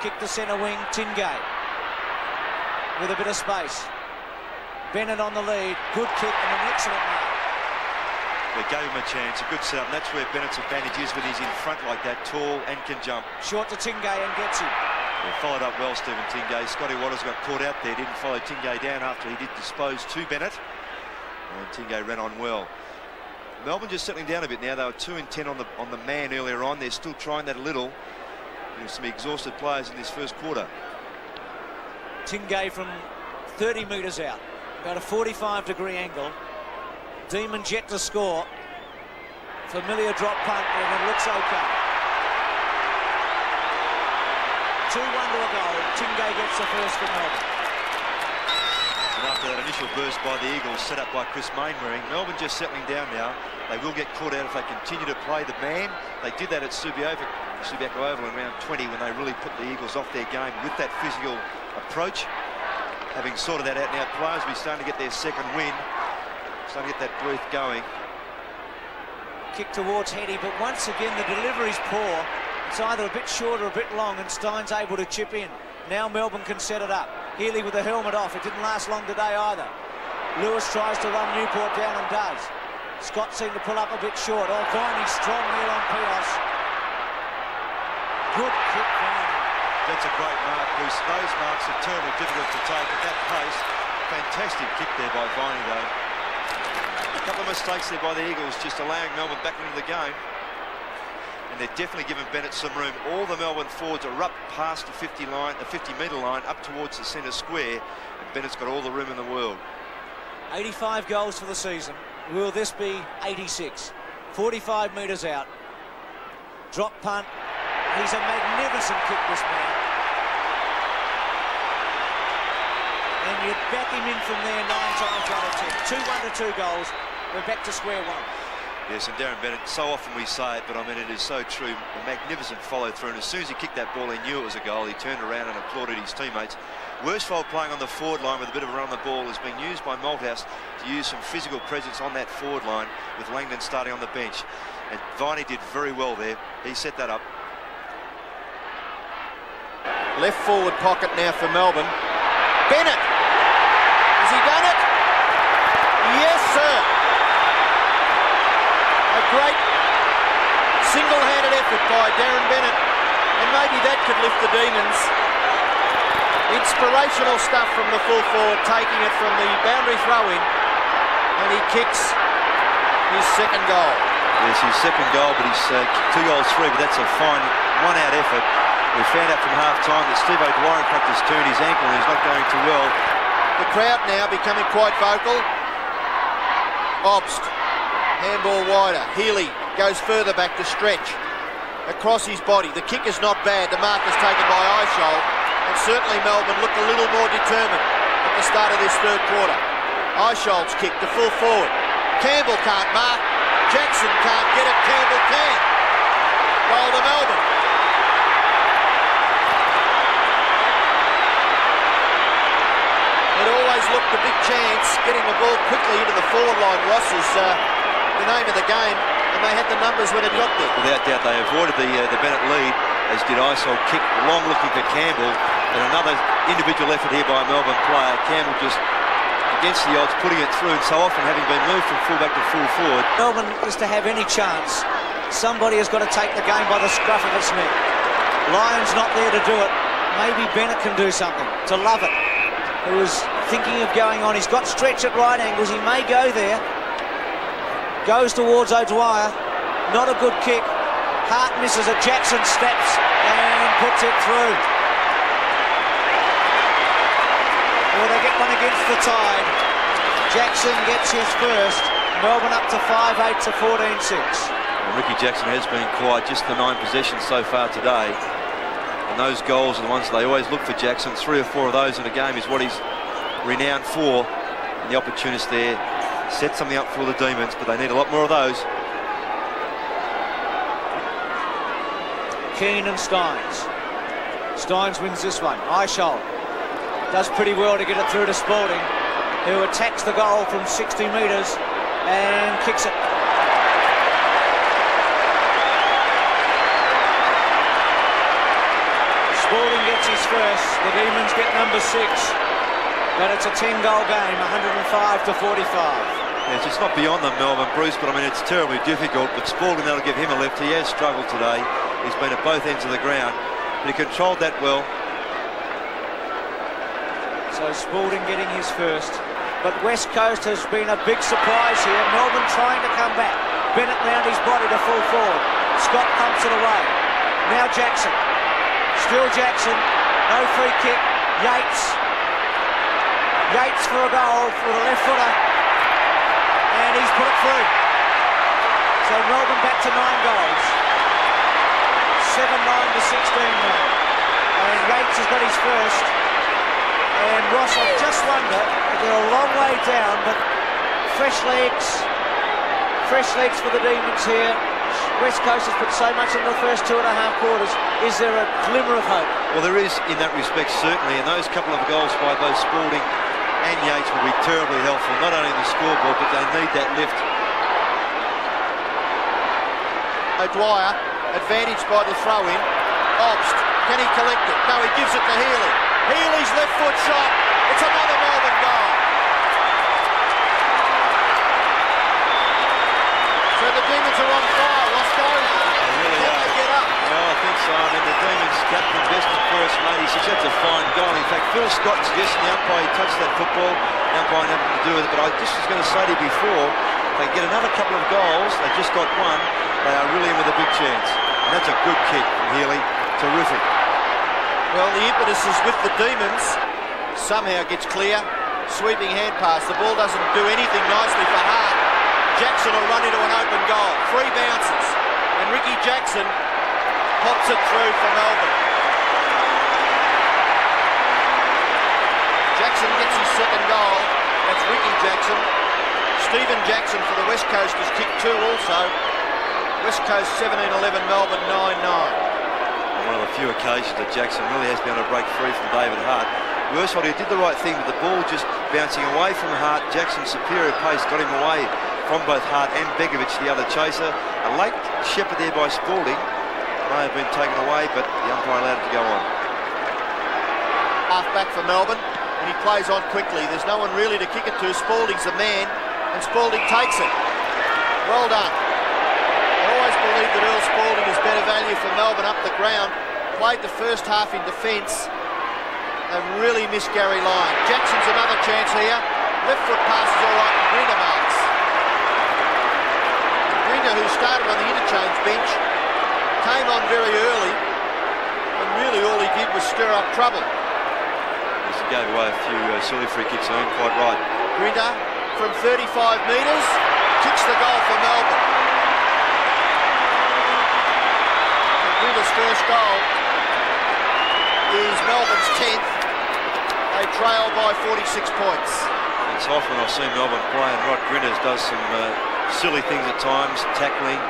Kick to centre wing, Tingay. With a bit of space. Bennett on the lead. Good kick and an excellent mark. They gave him a chance, a good setup, and that's where Bennett's advantage is when he's in front like that, tall and can jump. Short to Tingay and gets him. They followed up well, Stephen Tingay. Scotty Waters got caught out there, didn't follow Tingay down after he did dispose to Bennett. And Tingay ran on well. Melbourne just settling down a bit now. They were 2 and 10 on the man earlier on. They're still trying that a little. There's some exhausted players in this first quarter. Tingay from 30 metres out. About a 45-degree angle. Demon jet to score. Familiar drop punt, and it looks okay. 2-1 to a goal. Tingay gets the first for Melbourne. And after that initial burst by the Eagles, set up by Chris Mainwaring, Melbourne just settling down now. They will get caught out if they continue to play the man. They did that at Subiaco Oval in round 20 when they really put the Eagles off their game with that physical approach. Having sorted that out now, players will be starting to get their second win. Starting to get that breath going. Kick towards Healy, but once again the delivery's poor. It's either a bit short or a bit long, and Stein's able to chip in. Now Melbourne can set it up. Healy with the helmet off. It didn't last long today either. Lewis tries to run Newport down and does. Scott seemed to pull up a bit short. Oh, Viney strong there on Pios. Good kick, Viney. That's a great mark, Bruce. Those marks are terribly difficult to take at that pace. Fantastic kick there by Viney, though. A couple of mistakes there by the Eagles, just allowing Melbourne back into the game. And they're definitely giving Bennett some room. All the Melbourne forwards are up past the 50-metre line, up towards the centre square. And Bennett's got all the room in the world. 85 goals for the season. Will this be 86? 45 metres out. Drop punt. He's a magnificent kick, this man. And you back him in from there 9 times out of 10. 2-1 to 2 goals. We're back to square one. Yes, and Darren Bennett, so often we say it, but I mean, it is so true. A magnificent follow-through, and as soon as he kicked that ball, he knew it was a goal. He turned around and applauded his teammates. Worsfold playing on the forward line with a bit of a run on the ball has been used by Malthouse to use some physical presence on that forward line, with Langdon starting on the bench. And Viney did very well there. He set that up. Left forward pocket now for Melbourne. Bennett! Has he done it? Yes, sir! A great single-handed effort by Darren Bennett, and maybe that could lift the Demons. Inspirational stuff from the full forward, taking it from the boundary throw-in, and he kicks his second goal. Yes, his second goal, but he's kicked 2 goals free, but that's a fine one-out effort. We found out from half-time that Steve O'Dwyer in practice turned his ankle and he's not going too well. The crowd now becoming quite vocal. Obst, handball wider. Healy goes further back to stretch. Across his body. The kick is not bad. The mark is taken by Eishold. And certainly Melbourne looked a little more determined at the start of this third quarter. Eishold's kick to full forward. Campbell can't mark. Jackson can't get it. Campbell can. Goal to Melbourne. It always looked a big chance. Getting the ball quickly into the forward line, Ross, is the name of the game, and they had the numbers when it got there. Without doubt, they avoided the Bennett lead, as did Eishold. Kick long looking for Campbell, and another individual effort here by a Melbourne player. Campbell just against the odds, putting it through, and so often having been moved from full-back to full forward. Melbourne is to have any chance. Somebody has got to take the game by the scruff of its neck. Lyon's not there to do it. Maybe Bennett can do something. To love it, who was thinking of going on. He's got stretch at right angles. He may go there. Goes towards O'Dwyer. Not a good kick. Hart misses it. Jackson steps and puts it through. Well, they get one against the Tide. Jackson gets his first. Melbourne up to 5-8 to 14-6. Well, Ricky Jackson has been quiet, just the 9 possessions so far today. And those goals are the ones that they always look for Jackson. 3 or 4 of those in a game is what he's renowned for. And the opportunist there set something up for the Demons, but they need a lot more of those. Keane and Steins. Steins wins this one. Eishold does pretty well to get it through to Spalding, who attacks the goal from 60 metres and kicks it. Spalding gets his first. The Demons get number 6. But it's a 10-goal game, 105 to 45. Yes, it's not beyond them, Melbourne, Bruce, but I mean, it's terribly difficult. But Spalding, that'll give him a lift. He has struggled today. He's been at both ends of the ground, but he controlled that well. So Spalding getting his first. But West Coast has been a big surprise here. Melbourne trying to come back. Bennett round his body to full forward. Scott pumps it away. Now Jackson. Still Jackson. No free kick. Yeats. Yeats for a goal for the left footer. And he's put it through. So Melbourne back to 9 goals. 7-9 to 16 now. And Yeats has got his first. And Ross, I just wonder, they're a long way down, but fresh legs for the Demons here. West Coast has put so much in the first 2.5 quarters. Is there a glimmer of hope? Well, there is in that respect, certainly, and those couple of goals by both Spalding and Yeats will be terribly helpful, not only in the scoreboard, but they need that lift. O'Dwyer, advantaged by the throw-in. Obst, can he collect it? No, he gives it to Healy. Healy's left foot shot. It's another Melbourne goal. So the Demons are on fire, Roscoe. They really are. They get up. Well, I think so. I mean, the Demons captain Beston first, mate. He says that's a fine goal. In fact, Phil Scott suggesting the umpire touched that football. The umpire had nothing to do with it. But I just was going to say to you before, if they get another couple of goals, they just got one, they are really in with a big chance. And that's a good kick from Healy. Terrific. Well, the impetus is with the Demons. Somehow gets clear. Sweeping hand pass. The ball doesn't do anything nicely for Hart. Jackson will run into an open goal. 3 bounces. And Ricky Jackson pops it through for Melbourne. Jackson gets his second goal. That's Ricky Jackson. Stephen Jackson for the West Coast has kicked 2 also. West Coast 17-11, Melbourne 9-9. One of the few occasions that Jackson really has been able to break free from David Hart. Earl, he did the right thing with the ball just bouncing away from Hart. Jackson's superior pace got him away from both Hart and Begovic, the other chaser. A late shepherd there by Spalding. May have been taken away, but the umpire allowed it to go on. Half back for Melbourne, and he plays on quickly. There's no one really to kick it to. Spalding's the man, and Spalding takes it. Well done. I always believed that Earl Spalding is better value for Melbourne up the ground. Played the first half in defence. They've really missed Gary Lyon. Jackson's another chance here. Left foot pass is all right, and Grinter marks. Grinter, who started on the interchange bench, came on very early, and really all he did was stir up trouble. He gave away a few silly free kicks, I mean, quite right. Grinter, from 35 metres, kicks the goal for Melbourne. Grinter's first goal is Melbourne's 10th. They trail by 46 points. It's often I've seen Melbourne play, and Rod Grinter does some silly things at times, tackling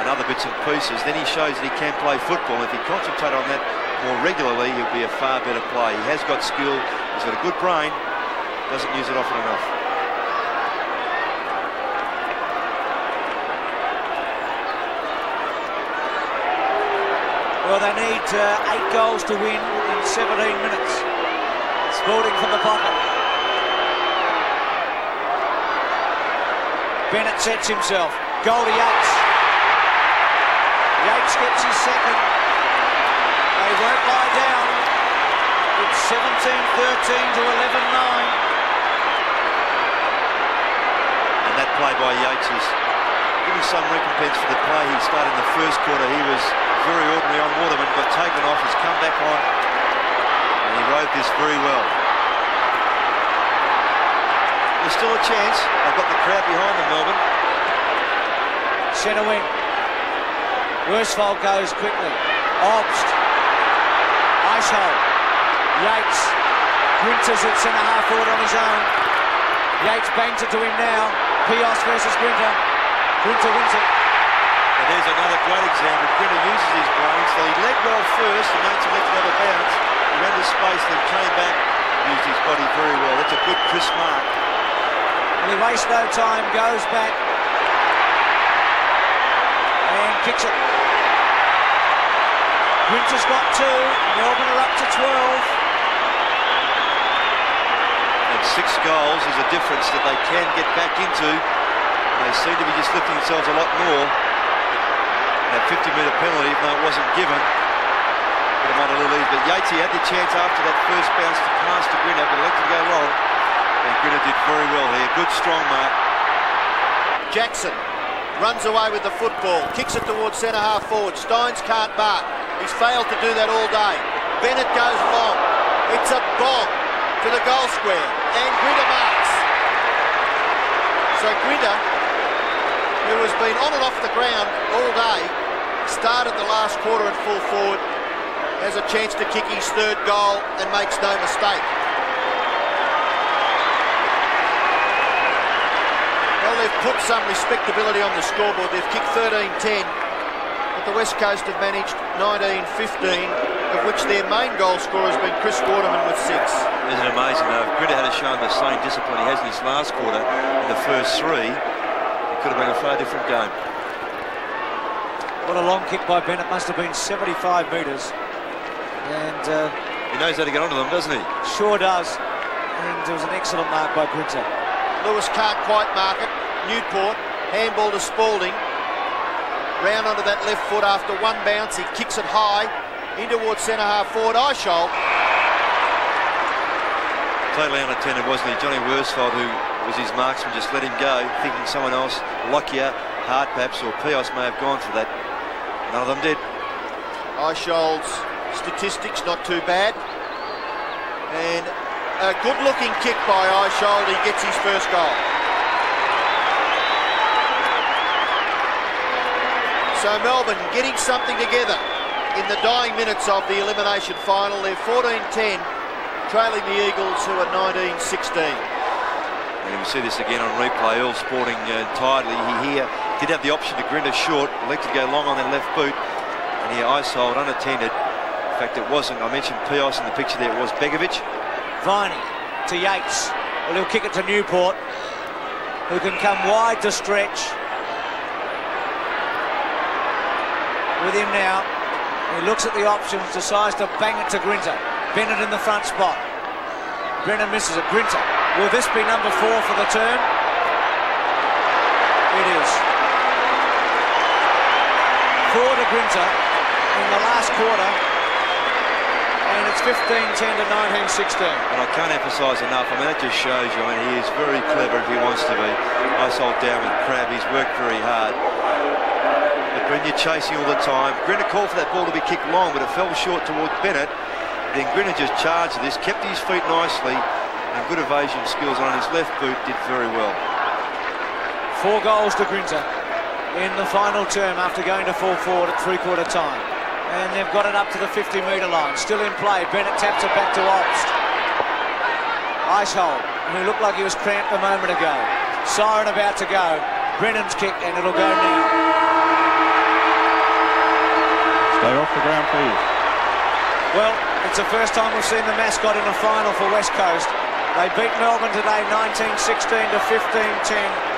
and other bits and pieces. Then he shows that he can play football. If he concentrates on that more regularly, he'll be a far better player. He has got skill, he's got a good brain, doesn't use it often enough. Well, they need 8 goals to win in 17 minutes. Spalding from the pocket. Bennett sets himself. Goal to Yeats. Yeats gets his second. They won't lie down. It's 17-13 to 11-9. And that play by Yeats is giving some recompense for the play he started in the first quarter. He was very ordinary on Waterman, got taken off, has come back on, and he rode this very well. There's still a chance. They've got the crowd behind them, Melbourne. Centre wing. Worsfold goes quickly. Obst. Eishold. Yeats. Grinter's at centre half forward on his own. Yeats bangs it to him now. Pios versus Grinter. Grinter wins it. And there's another great example. Grinter uses his brains. So he led well first, and Yeats let it have a bounce. He ran to space, then came back, used his body very well. That's a good crisp mark. And he wastes no time, goes back and kicks it. Grinter's got 2. Melbourne are up to 12. the difference that they can get back into. They seem to be just lifting themselves a lot more. That 50-metre penalty, even though it wasn't given, would have made a little easy. But Yeats, he had the chance after that first bounce to pass to Grinter, but elected to go long. And Grinter did very well here. Good, strong mark. Jackson runs away with the football, kicks it towards centre-half forward. Steins can't mark. He's failed to do that all day. Bennett goes long. It's a bomb to the goal square, and Grinter marks. So Grinter, who has been on and off the ground all day, started the last quarter at full forward, has a chance to kick his third goal and makes no mistake. Well, they've put some respectability on the scoreboard. They've kicked 13-10, but the West Coast have managed 19-15, of which their main goal scorer has been Chris Waterman with 6. Isn't it amazing though? If Grinter had shown the same discipline he has in his last quarter in the first 3, it could have been a far different game. What a long kick by Bennett, must have been 75 metres. And he knows how to get onto them, doesn't he? Sure does. And it was an excellent mark by Grinter. Lewis can't quite mark it. Newport, handball to Spalding. Round onto that left foot after one bounce. He kicks it high in towards centre-half forward. Eishold. Totally unattended, wasn't he? Johnny Worsfold, who was his marksman, just let him go, thinking someone else, Lockyer, Hart perhaps, or Pios may have gone for that. None of them did. Eishold's statistics not too bad. And a good-looking kick by Eishold. He gets his first goal. So Melbourne getting something together in the dying minutes of the elimination final. They're 14-10, trailing the Eagles, who are 19-16. And we see this again on replay. Earl sporting tiredly. He here did have the option to Grinter short, elected to go long on that left boot, and here Eishold unattended. In fact, it wasn't. I mentioned Pios in the picture there. It was Begovic. Viney to Yeats. Well, he'll kick it to Newport, who can come wide to stretch. With him now. He looks at the options, decides to bang it to Grinter. Bennett in the front spot. Brennan misses it. Grinter. Will this be number 4 for the term? It is. 4 to Grinter in the last quarter. And it's 15-10 to 19-16. And I can't emphasise enough. I mean, that just shows you. I mean, he is very clever if he wants to be. Eishold down with Crab. He's worked very hard. But when you're chasing all the time, Grinter called for that ball to be kicked long, but it fell short towards Bennett. Then Grinter just charged this, kept his feet nicely, and good evasion skills on his left boot, did very well. 4 goals to Grinter in the final term after going to full forward at three-quarter time. And they've got it up to the 50-metre line. Still in play. Bennett taps it back to Obst. Eishold, who looked like he was cramped a moment ago. Siren about to go. Brennan's kick, and it'll go now. Stay off the ground, please. Well, it's the first time we've seen the mascot in a final for West Coast. They beat Melbourne today 19-16 to 15-10.